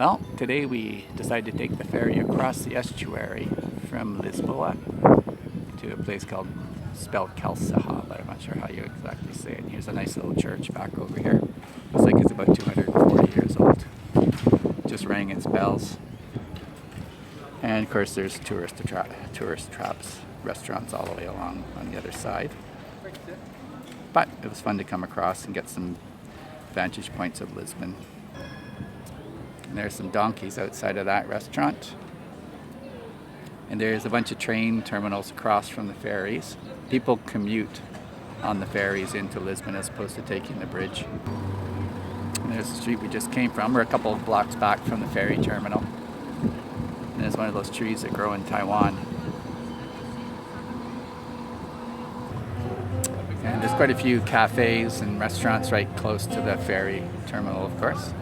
Well, today we decided to take the ferry across the estuary from Lisboa to a place spelled Calihas, but I'm not sure how you exactly say it. Here's a nice little church back over here. Looks like it's about 240 years old. Just rang its bells. And of course there's tourist traps, restaurants all the way along on the other side. But it was fun to come across and get some vantage points of Lisbon. And there's some donkeys outside of that restaurant. And there's a bunch of train terminals across from the ferries. People commute on the ferries into Lisbon as opposed to taking the bridge. And there's the street we just came from. We're a couple of blocks back from the ferry terminal. And there's one of those trees that grow in Taiwan. And there's quite a few cafes and restaurants right close to the ferry terminal, of course.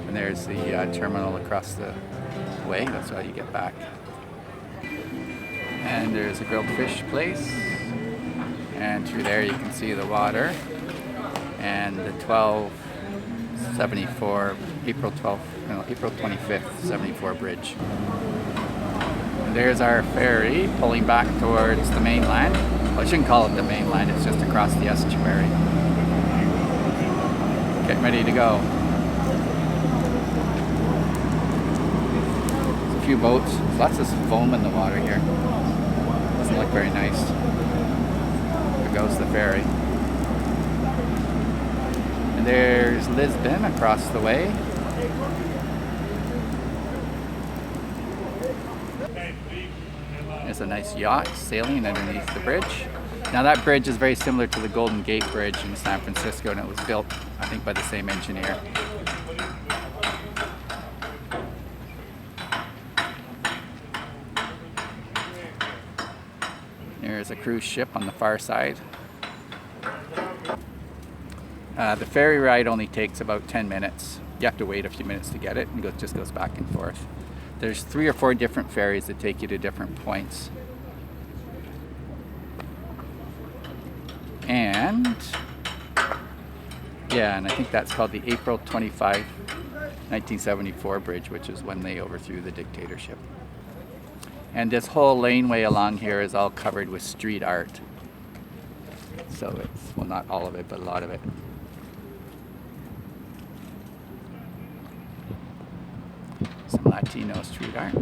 And there's the terminal across the way. That's how you get back. And there's a grilled fish place. And through there you can see the water. And the April 25th, 74 bridge. And there's our ferry pulling back towards the mainland. Well, I shouldn't call it the mainland, it's just across the estuary. Getting ready to go. There's a few boats, there's lots of foam in the water here. Doesn't look very nice. There goes the ferry. And there's Lisbon across the way. There's a nice yacht sailing underneath the bridge. Now that bridge is very similar to the Golden Gate Bridge in San Francisco, and it was built, I think, by the same engineer. There's a cruise ship on the far side. The ferry ride only takes about 10 minutes. You have to wait a few minutes to get it, and it just goes back and forth. There's 3 or 4 different ferries that take you to different points. And I think that's called the April 25, 1974 bridge, which is when they overthrew the dictatorship. And this whole laneway along here is all covered with street art. So it's, well, not all of it, but a lot of it. Some Latino street art.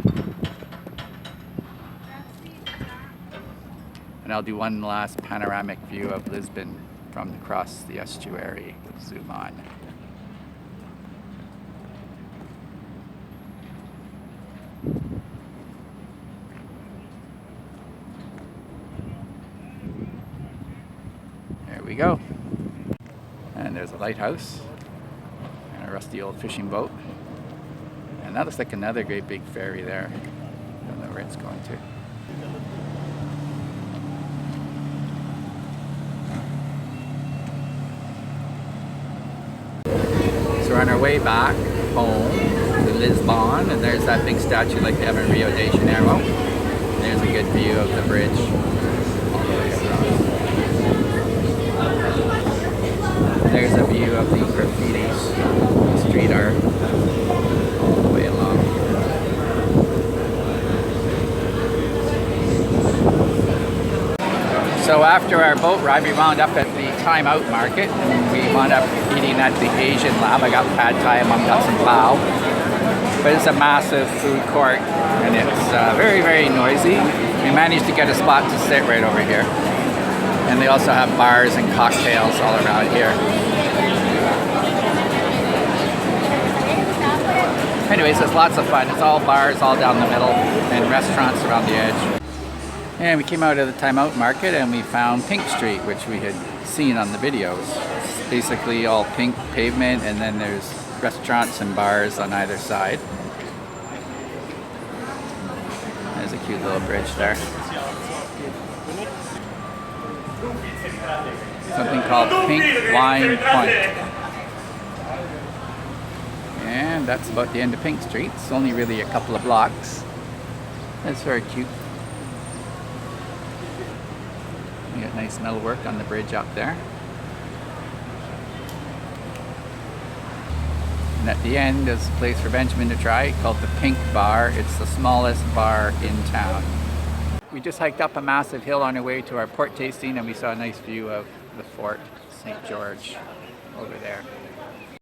And I'll do one last panoramic view of Lisbon from across the estuary. Zoom on. There we go. And there's a lighthouse and a rusty old fishing boat. And that looks like another great big ferry there. I don't know where it's going to. So we're on our way back home to Lisbon, and there's that big statue like they have in Rio de Janeiro. There's a good view of the bridge all the way across. There's a view of the graffitis, street art. So after our boat ride, we wound up at the Time Out Market. We wound up eating at the Asian Lab. I got pad thai, Mom got some bao. But it's a massive food court, and it's very, very noisy. We managed to get a spot to sit right over here. And they also have bars and cocktails all around here. Anyways, it's lots of fun. It's all bars all down the middle and restaurants around the edge. And we came out of the Time Out Market and we found Pink Street, which we had seen on the videos. It's basically all pink pavement, and then there's restaurants and bars on either side. There's a cute little bridge there. Something called Pink Wine Point. And that's about the end of Pink Street. It's only really a couple of blocks. It's very cute. We got nice metal work on the bridge up there. And And at the end is a place for Benjamin to try called the Pink Bar. It's the smallest bar in town. We just hiked up a massive hill on our way to our port tasting, and we saw a nice view of the fort, St. George, over there.